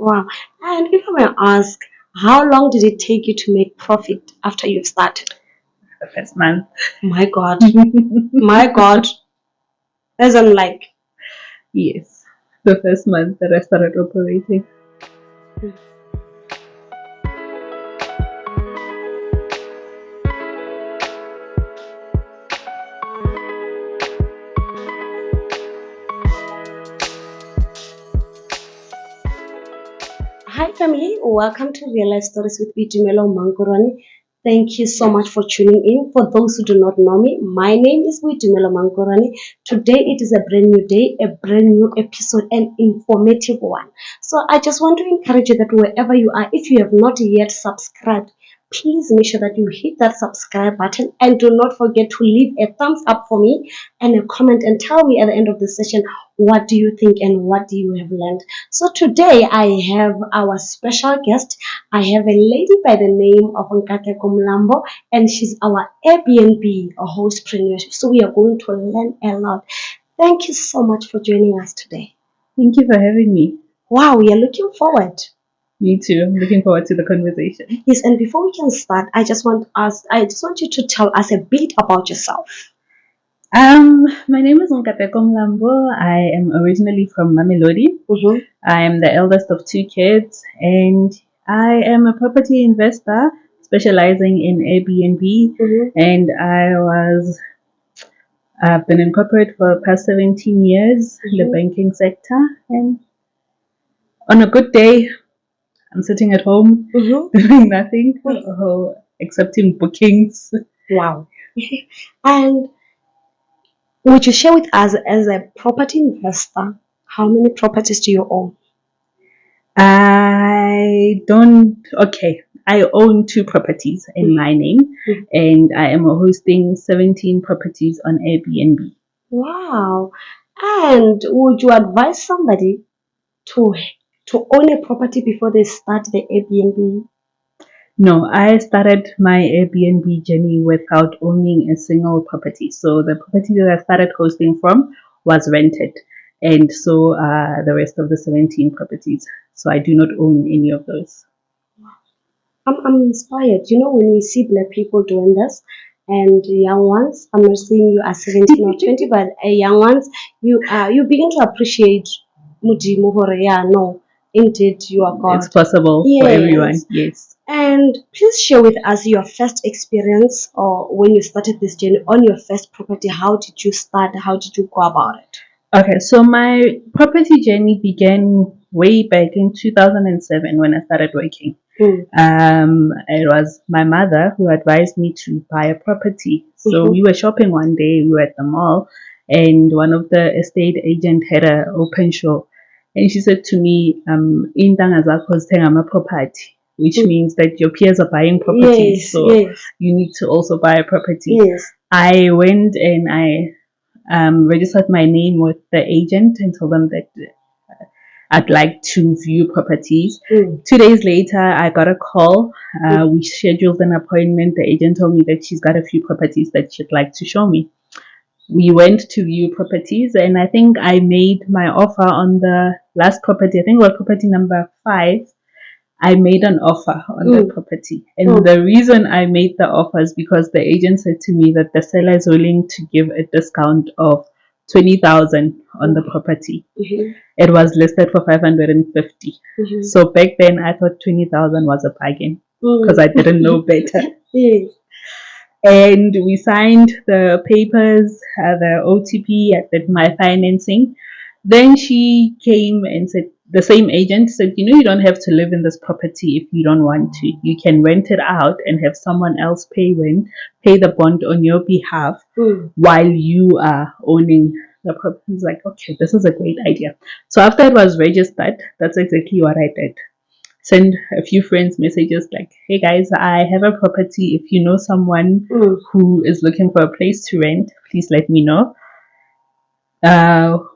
Wow. And if I may ask, how long did it take you to make profit after you've started? The first month. My God. My God. As I'm like, Yes, the first month that I started operating. hi family, welcome to Real Life Stories with Vitumelo Mangorani. Thank you so much for tuning in. For those who do not know me, my name is Vitumelo Mangorani. Today it is a brand new day, a brand new episode, an informative one. So I just want to encourage you that wherever you are, if you have not yet subscribed, please make sure that you hit that subscribe button and do not forget to leave a thumbs up for me and a comment and tell me at the end of the session what do you think and what do you have learned. So today I have our special guest. I have a lady by the name of Nkateko Mlambo, and she's our Airbnb or hostpreneur. So we are going to learn a lot. Thank you so much for joining us today. Thank you for having me. Wow, we are looking forward. Me too. I'm looking forward to the conversation. Yes, and before we can start, I just want you to tell us a bit about yourself. My name is Nkateko Mlambo. I am originally from Mamelodi. Mm-hmm. I am the eldest of two kids, and I am a property investor specializing in Airbnb. Mm-hmm. And I've been in corporate for the past 17 years in the banking sector. And on a good day, I'm sitting at home doing nothing accepting bookings. Wow. And would you share with us, as a property investor, how many properties do you own? I own two properties in my name, and I am hosting 17 properties on Airbnb. Wow. And would you advise somebody to own a property before they start the Airbnb? No, I started my Airbnb journey without owning a single property. So the property that I started hosting from was rented, and so the rest of the 17 properties. So I do not own any of those. I'm inspired. You know, when we see black people doing this, and young ones, I'm not saying you are 17 or 20, but young ones, you begin to appreciate Mujimu hore, yeah, no, indeed, you are God. It's possible for everyone, yes. And please share with us your first experience, or when you started this journey on your first property. How did you start? How did you go about it? Okay, so my property journey began way back in 2007 when I started working. It was my mother who advised me to buy a property. So we were shopping one day, we were at the mall, and one of the estate agent had an open show. And she said to me, "Intanga zakho zithenga property," which means that your peers are buying properties. Yes, so you need to also buy a property. Yes. I went and I registered my name with the agent and told them that I'd like to view properties. 2 days later, I got a call. We scheduled an appointment. The agent told me that she's got a few properties that she'd like to show me. We went to view properties, and I think I made my offer on the last property. I think it was property number 5. I made an offer on the property. And the reason I made the offer is because the agent said to me that the seller is willing to give a discount of 20,000 on the property. It was listed for 550. So back then I thought 20,000 was a bargain because I didn't know better. And we signed the papers, the OTP, I did my financing. Then she came and said, the same agent said, you don't have to live in this property if you don't want to. You can rent it out and have someone else pay the bond on your behalf while you are owning the property. I was like, okay, this is a great idea. So after it was registered, that's exactly what I did. Send a few friends messages like, hey guys, I have a property. If you know someone who is looking for a place to rent, please let me know.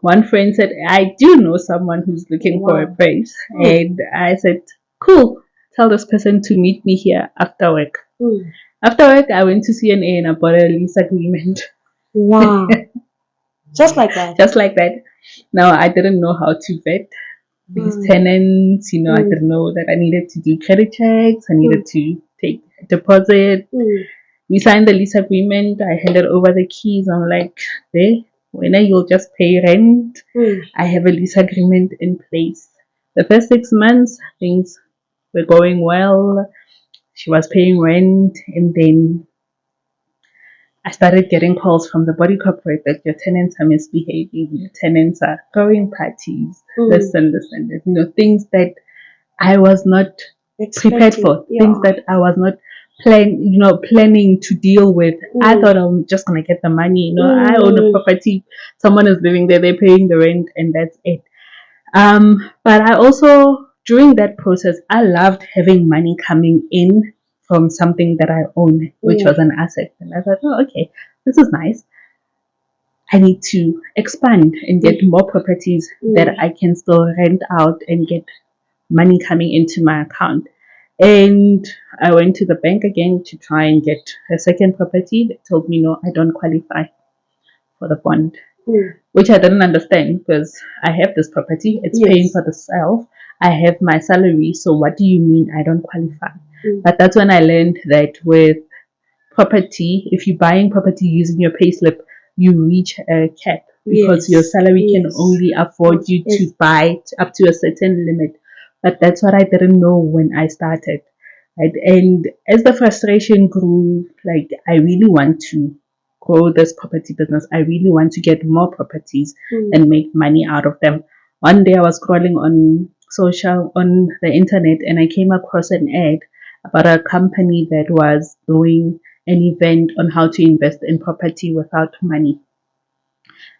One friend said, I do know someone who's looking for a place. And I said, cool, tell this person to meet me here after work. After work, I went to CNA and I bought a lease agreement. Wow. Just like that. Just like that. Now, I didn't know how to vet. these tenants. I didn't know that I needed to do credit checks. I needed to take a deposit. We signed the lease agreement. I handed over the keys. I'm like, there, when you'll just pay rent. I have a lease agreement in place. The first 6 months, things were going well. She was paying rent, and then I started getting calls from the body corporate that your tenants are misbehaving, your tenants are throwing parties, this and this and that. Things that I was not prepared for, things that I was not planning to deal with. I thought I'm just gonna get the money. I own a property, someone is living there, they're paying the rent, and that's it. But I also, during that process, I loved having money coming in from something that I own, which was an asset. And I thought, oh, okay, this is nice. I need to expand and get more properties that I can still rent out and get money coming into my account. And I went to the bank again to try and get a second property. They told me, no, I don't qualify for the bond. Which I didn't understand, because I have this property, it's paying for itself. I have my salary, so what do you mean I don't qualify? But that's when I learned that with property, if you're buying property using your payslip, you reach a cap, because your salary can only afford you to buy up to a certain limit. But that's what I didn't know when I started. Right? And as the frustration grew, like, I really want to grow this property business. I really want to get more properties and make money out of them. One day I was scrolling on the internet, and I came across an ad about a company that was doing an event on how to invest in property without money.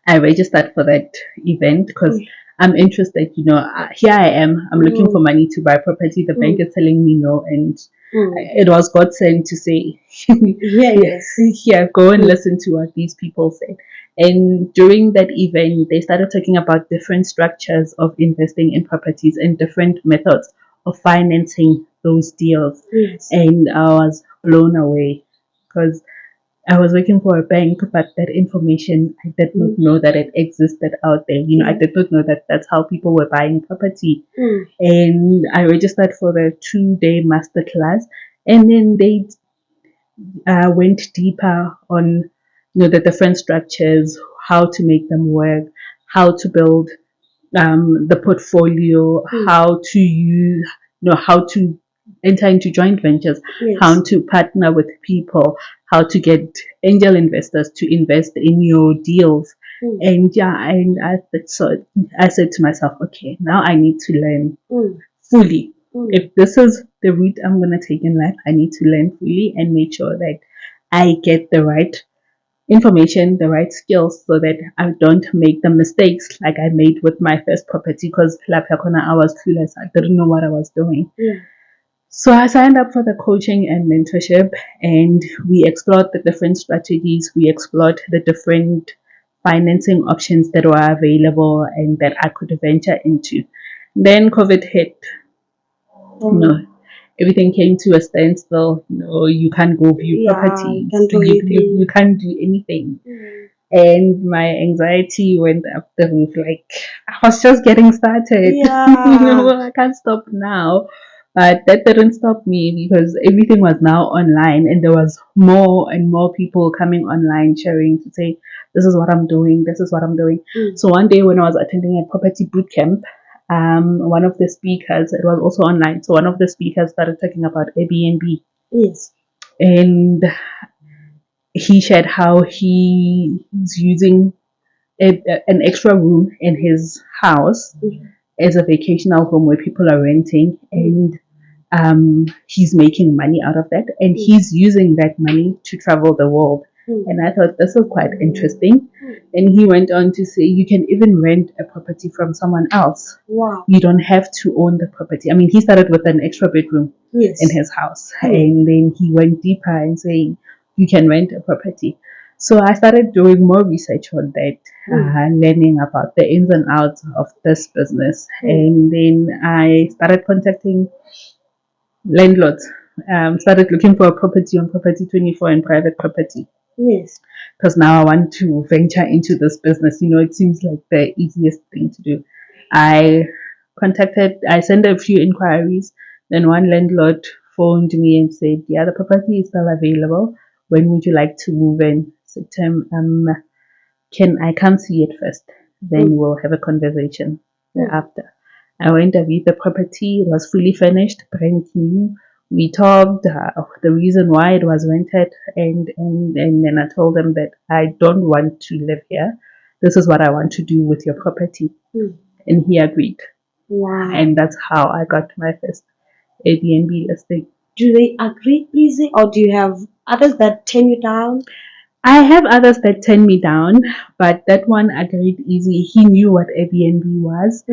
I registered for that event because I'm interested. Here I am. I'm looking for money to buy property. The bank is telling me no, and it was God sent to say, "Here, go and listen to what these people said." And during that event, they started talking about different structures of investing in properties and different methods of financing those deals. And I was blown away, because I was working for a bank, but that information, I did not know that it existed out there. I did not know that that's how people were buying property. And I registered for the 2-day masterclass, and then they went deeper on the different structures, how to make them work, how to build the portfolio, how to use, how to enter into joint ventures, how to partner with people, how to get angel investors to invest in your deals. And I said to myself, okay, now I need to learn fully. If this is the route I'm going to take in life, I need to learn fully and make sure that I get the right information, the right skills, so that I don't make the mistakes like I made with my first property, because I was clueless. I didn't know what I was doing. So I signed up for the coaching and mentorship, and we explored the different strategies. We explored the different financing options that were available and that I could venture into. Then COVID hit. Everything came to a standstill. You can't go view properties. You can't do anything. And my anxiety went up the roof. Like, I was just getting started. I can't stop now. But that didn't stop me, because everything was now online, and there was more and more people coming online sharing to say, this is what I'm doing, this is what I'm doing. So one day when I was attending a property boot camp, one of the speakers, it was also online, so one of the speakers started talking about Airbnb. And he shared how he is using an extra room in his house as a vacational home where people are renting, and he's making money out of that, and he's using that money to travel the world. And I thought this was quite interesting. And he went on to say, you can even rent a property from someone else. You don't have to own the property. I mean, he started with an extra bedroom in his house, and then he went deeper and saying, you can rent a property. So I started doing more research on that, learning about the ins and outs of this business. And then I started contacting landlords, started looking for a property on Property 24 and private property. Because now I want to venture into this business. It seems like the easiest thing to do. I I sent a few inquiries. Then one landlord phoned me and said, yeah, the property is still available. When would you like to move in? I said to him, can I come see it first? Then we'll have a conversation thereafter. I went to viewed the property. It was fully furnished, brand new. We talked of the reason why it was rented, and then I told them that I don't want to live here. This is what I want to do with your property. And he agreed. Wow. And that's how I got my first Airbnb listing. Do they agree easy, or do you have others that turn you down? I have others that turn me down, but that one agreed easy. He knew what Airbnb was.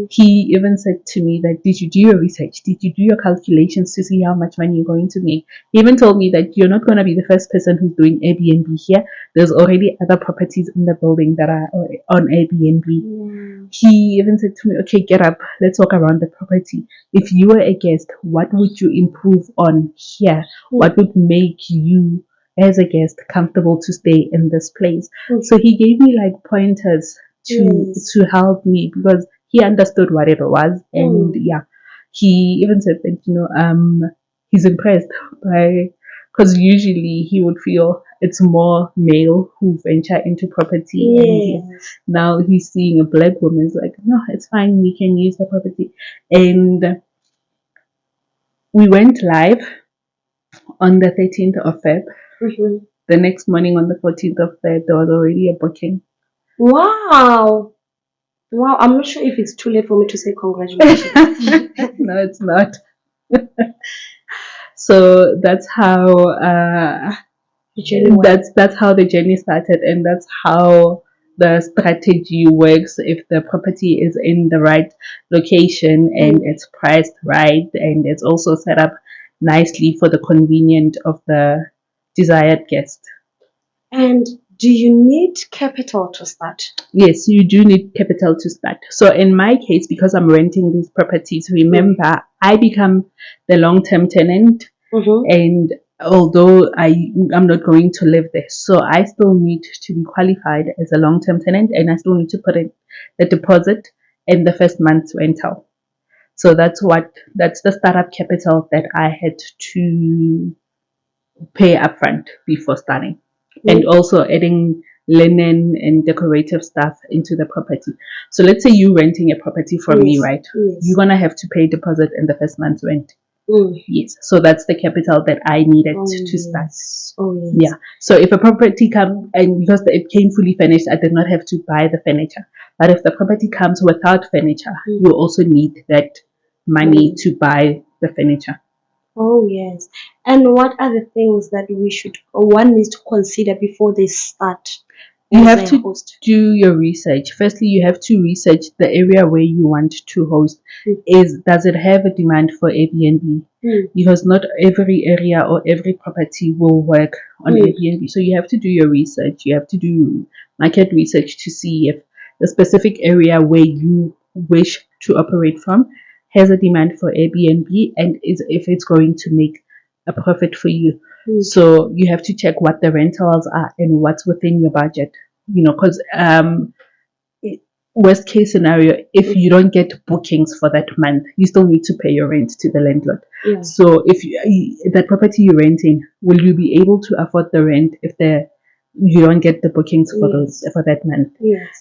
He even said to me that, did you do your research? Did you do your calculations to see how much money you're going to make? He even told me that you're not going to be the first person who's doing Airbnb here. There's already other properties in the building that are on Airbnb. He even said to me, okay, get up. Let's walk around the property. If you were a guest, what would you improve on here? What would make you as a guest comfortable to stay in this place? So he gave me like pointers to help me, because he understood what it was. And yeah, he even said that he's impressed by, because usually he would feel it's more male who venture into property. And now he's seeing a black woman. It's like, no, it's fine, we can use the property. And we went live on the 13th of Feb. The next morning on the 14th of Feb, there was already a booking. Wow. Wow. I'm not sure if it's too late for me to say congratulations. No, it's not. So that's how that's how the journey started, and that's how the strategy works. If the property is in the right location and it's priced right, and it's also set up nicely for the convenience of the desired guest. And do you need capital to start? Yes, you do need capital to start. So in my case, because I'm renting these properties, remember, I become the long-term tenant, and although I'm not going to live there, so I still need to be qualified as a long-term tenant, and I still need to put in the deposit and the first month's rental. So that's the startup capital that I had to pay upfront before starting. And also adding linen and decorative stuff into the property. So let's say you renting a property from me, right? You're gonna have to pay deposit in the first month's rent. Yes. So that's the capital that I needed to start. Yeah. So if a property comes, and because it came fully furnished, I did not have to buy the furniture. But if the property comes without furniture, you also need that money to buy the furniture. Oh yes. And what are the things that one needs to consider before they start? You have to do your research. Firstly, you have to research the area where you want to host. Does it have a demand for Airbnb? Because not every area or every property will work on Airbnb. So you have to do your research. You have to do market research to see if the specific area where you wish to operate from has a demand for Airbnb, and if it's going to make a profit for you. So you have to check what the rentals are and what's within your budget. Because worst case scenario, if you don't get bookings for that month, you still need to pay your rent to the landlord. So if that property you're renting, will you be able to afford the rent if you don't get the bookings for that month?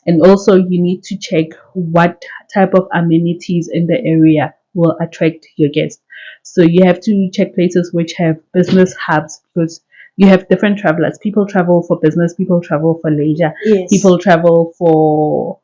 And also you need to check what type of amenities in the area will attract your guests. So you have to check places which have business hubs, because you have different travelers. People travel for business, people travel for leisure, people travel for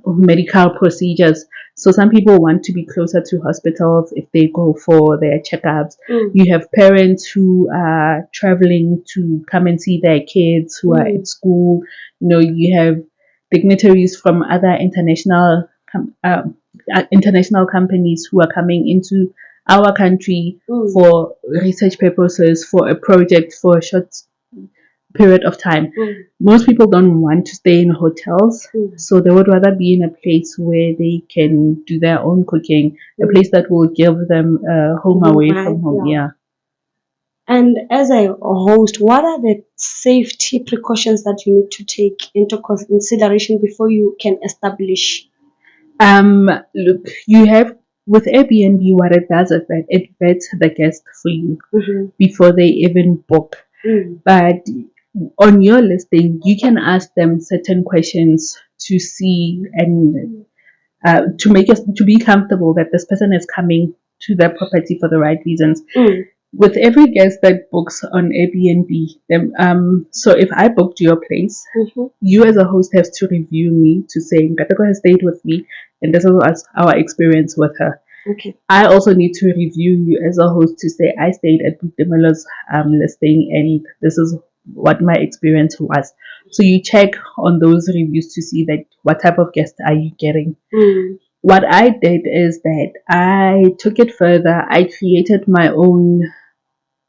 medical procedures. So some people want to be closer to hospitals if they go for their checkups. You have parents who are traveling to come and see their kids who are at school. You have dignitaries from other international companies who are coming into our country for research purposes, for a project, for a short period of time. Most people don't want to stay in hotels, so they would rather be in a place where they can do their own cooking, a place that will give them a home away from home. And as a host, what are the safety precautions that you need to take into consideration before you can establish? Look, you have with Airbnb, what it does is that it vets the guest for you before they even book. But on your listing, you can ask them certain questions to see and to make us to be comfortable that this person is coming to their property for the right reasons. With every guest that books on Airbnb, so if I booked your place, you as a host have to review me to say Nkateko has stayed with me, and this was our experience with her. Okay. I also need to review you as a host to say I stayed at Butemelo's listing, and this is what my experience was. So you check on those reviews to see that what type of guest are you getting. What I did is that I took it further. I created my own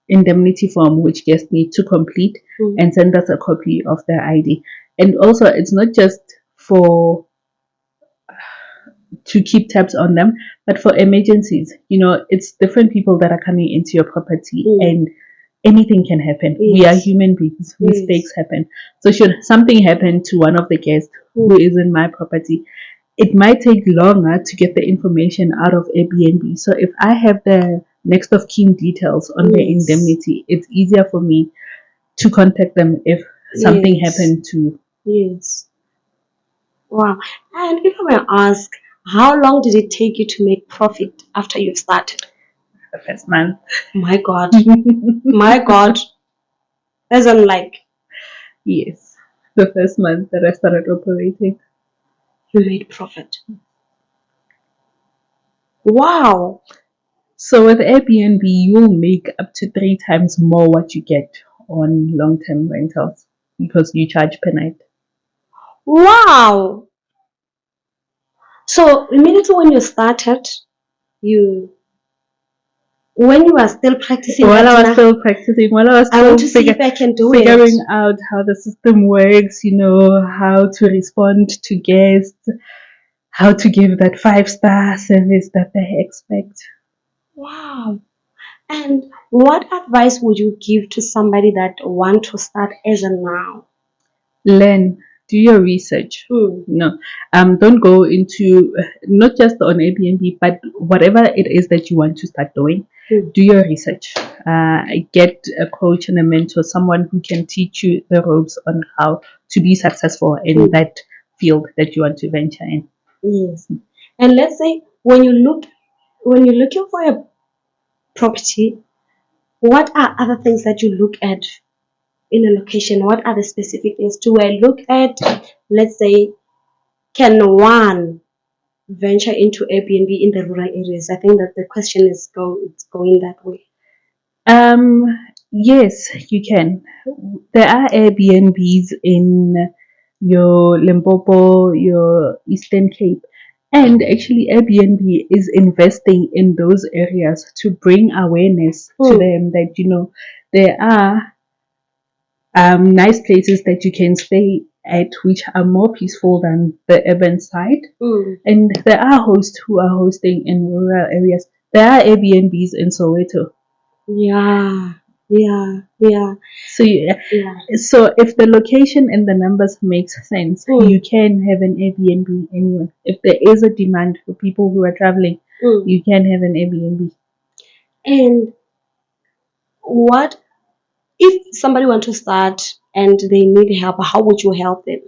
indemnity form which guests need to complete and send us a copy of their ID. And also, it's not just for to keep tabs on them, but for emergencies. You know, it's different people that are coming into your property and anything can happen. Yes. We are human beings. Mistakes happen. So should something happen to one of the guests who is in my property, it might take longer to get the information out of Airbnb. So if I have the next of kin details on the indemnity, it's easier for me to contact them if something happened to. Yes. Wow. And if I may ask, how long did it take you to make profit after you've started? The first month. My God. My God. As in like. Yes. The first month that I started operating. You made profit. Wow. So with Airbnb, you'll make up to 3 times more what you get on long-term rentals because you charge per night. Wow. So immediately when you started, when you were still practicing, while I was still practicing, while I was still I want to see if I can do figuring out how the system works, you know, how to respond to guests, how to give that 5-star service that they expect. Wow. And what advice would you give to somebody that want to start as a now? Learn, do your research. No, don't go into not just on Airbnb, but whatever it is that you want to start doing. Do your research. Get a coach and a mentor, someone who can teach you the ropes on how to be successful in that field that you want to venture in. Yes. And let's say when you're looking for a property, what are other things that you look at in a location? What are the specific things? Do I look at, let's say, can one venture into Airbnb in the rural areas? I think that the question is going that way. Yes, you can. There are Airbnbs in your Limpopo, your Eastern Cape, and actually Airbnb is investing in those areas to bring awareness to them that there are nice places that you can stay at which are more peaceful than the urban side. And there are hosts who are hosting in rural areas. There are Airbnbs in Soweto. Yeah. So if the location and the numbers makes sense, you can have an Airbnb anywhere. If there is a demand for people who are traveling, you can have an Airbnb. And what if somebody wants to start and they need help? How would you help them?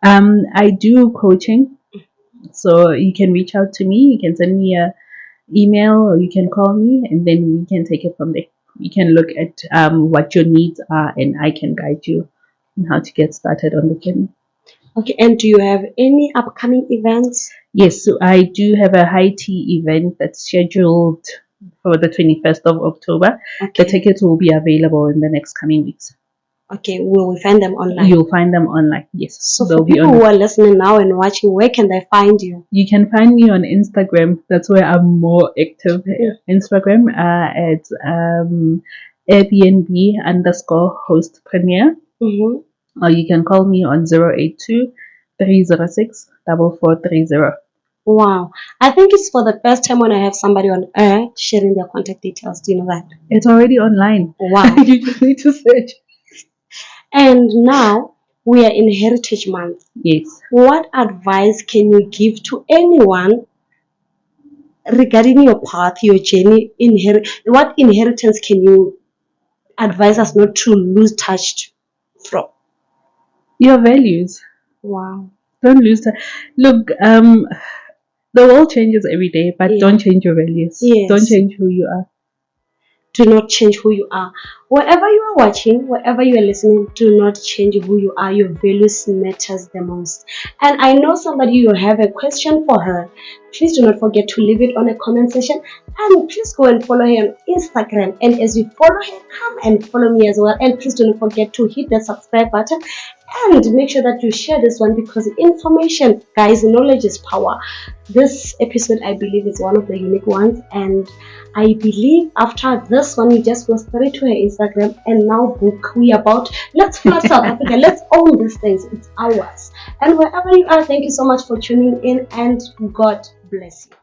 I do coaching, so you can reach out to me. You can send me a email or you can call me, and then we can take it from there. We can look at what your needs are, and I can guide you on how to get started on the journey. Okay, and do you have any upcoming events? Yes, so I do have a high tea event that's scheduled for the 21st of October. Okay. The tickets will be available in the next coming weeks. Okay, will we find them online? You'll find them online, yes. So for people who are listening now and watching, where can they find you? You can find me on Instagram. That's where I'm more active. Instagram at Airbnb_Hostprenuer. Or you can call me on 082 306 4430. Wow. I think it's for the first time when I have somebody on air sharing their contact details. Do you know that? It's already online. Wow. You just need to search. And now, We are in Heritage Month. Yes. What advice can you give to anyone regarding your path, your journey? What inheritance can you advise us not to lose touch from? Your values. Wow. Don't lose that. Look, the world changes every day, but don't change your values. Yes. Don't change who you are. Do not change who you are. Wherever you are watching, wherever you are listening, do not change who you are. Your values matters the most. And I know somebody, you have a question for her. Please do not forget to leave it on a comment section. And please go and follow her on Instagram. And as you follow her, come and follow me as well. And please do not forget to hit that subscribe button. And make sure that you share this one, because information, guys, knowledge is power. This episode, I believe, is one of the unique ones. And I believe after this one, we just go straight to her Instagram and now book. Let's flood South Africa. Let's own these things. It's ours. And wherever you are, thank you so much for tuning in, and God bless you.